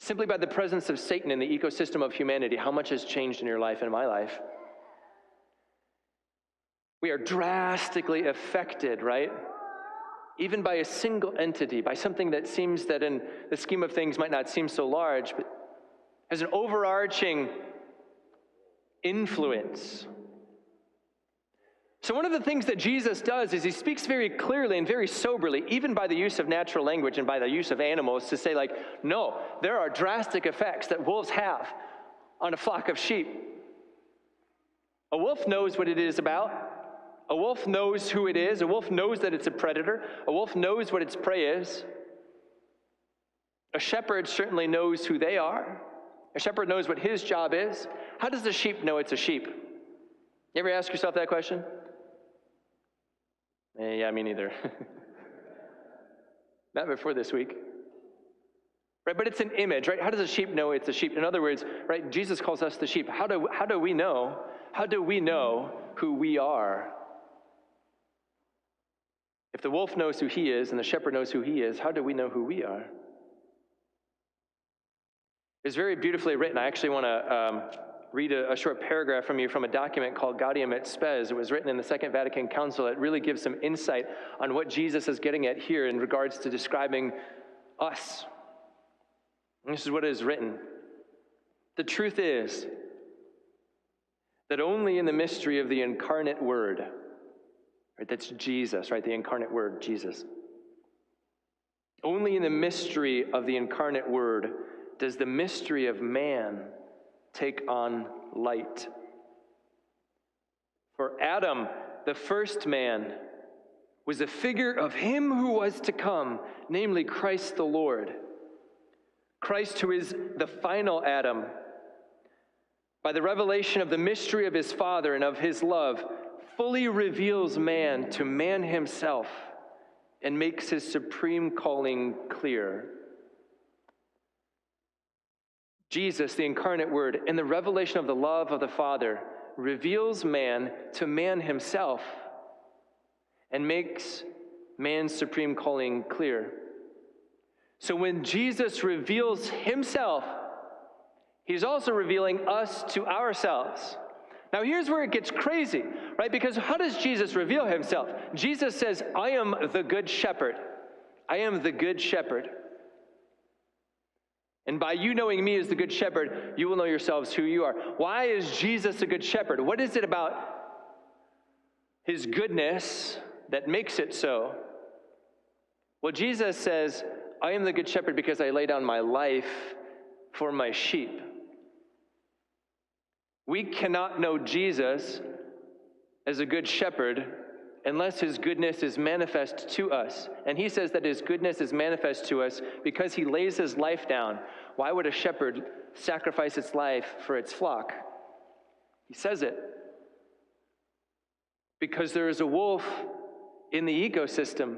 simply by the presence of Satan in the ecosystem of humanity, how much has changed in your life and in my life? We are drastically affected, right? Even by a single entity, by something that seems that in the scheme of things might not seem so large, but has an overarching influence. So one of the things that Jesus does is he speaks very clearly and very soberly, even by the use of natural language and by the use of animals, to say like, no, there are drastic effects that wolves have on a flock of sheep. A wolf knows what it is about. A wolf knows who it is. A wolf knows that it's a predator. A wolf knows what its prey is. A shepherd certainly knows who they are. A shepherd knows what his job is. How does the sheep know it's a sheep? You ever ask yourself that question? Yeah, me neither. Not before this week. Right, but it's an image, right? How does a sheep know it's a sheep? In other words, right, Jesus calls us the sheep. How do we know? How do we know who we are? If the wolf knows who he is and the shepherd knows who he is, how do we know who we are? It's very beautifully written. I actually want to read a short paragraph from you from a document called Gaudium et Spes. It was written in the Second Vatican Council. It really gives some insight on what Jesus is getting at here in regards to describing us. And this is what is written. The truth is that only in the mystery of the incarnate Word, right, that's Jesus, right, the incarnate Word, Jesus. Only in the mystery of the incarnate Word does the mystery of man take on light. For Adam, the first man, was a figure of him who was to come, namely Christ the Lord. Christ, who is the final Adam, by the revelation of the mystery of his Father and of his love, fully reveals man to man himself and makes his supreme calling clear. Jesus, the incarnate Word, in the revelation of the love of the Father, reveals man to man himself and makes man's supreme calling clear. So when Jesus reveals himself, he's also revealing us to ourselves. Now here's where it gets crazy, right? Because how does Jesus reveal himself? Jesus says, I am the good shepherd. I am the good shepherd. And by you knowing me as the good shepherd, you will know yourselves who you are. Why is Jesus a good shepherd? What is it about his goodness that makes it so? Well, Jesus says, I am the good shepherd because I lay down my life for my sheep. We cannot know Jesus as a good shepherd unless his goodness is manifest to us. And he says that his goodness is manifest to us because he lays his life down. Why would a shepherd sacrifice its life for its flock? He says it. Because there is a wolf in the ecosystem.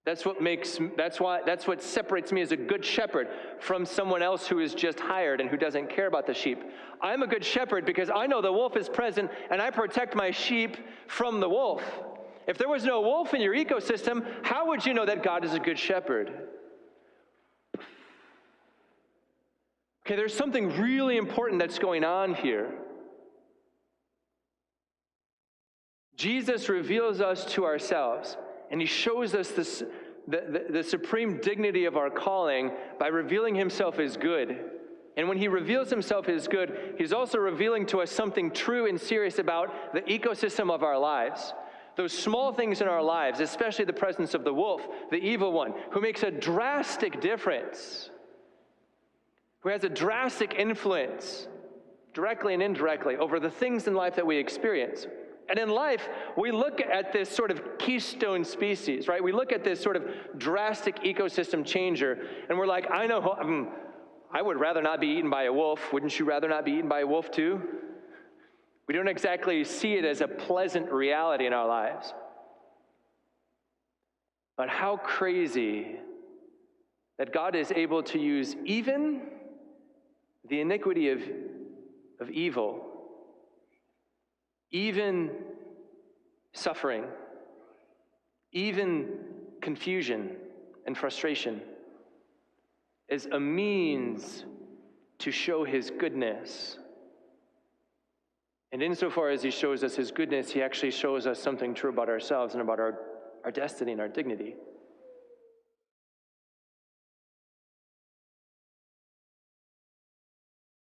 That's what separates me as a good shepherd from someone else who is just hired and who doesn't care about the sheep. I'm a good shepherd because I know the wolf is present and I protect my sheep from the wolf. If there was no wolf in your ecosystem, how would you know that God is a good shepherd? Okay, there's something really important that's going on here. Jesus reveals us to ourselves. And he shows us the supreme dignity of our calling by revealing himself as good. And when he reveals himself as good, he's also revealing to us something true and serious about the ecosystem of our lives. Those small things in our lives, especially the presence of the wolf, the evil one, who makes a drastic difference, who has a drastic influence, directly and indirectly, over the things in life that we experience. And in life, we look at this sort of keystone species, right? We look at this sort of drastic ecosystem changer, and we're like, I would rather not be eaten by a wolf. Wouldn't you rather not be eaten by a wolf too? We don't exactly see it as a pleasant reality in our lives. But how crazy that God is able to use even the iniquity of evil, even suffering, even confusion and frustration, as a means to show his goodness. And insofar as he shows us his goodness, he actually shows us something true about ourselves and about our destiny and our dignity.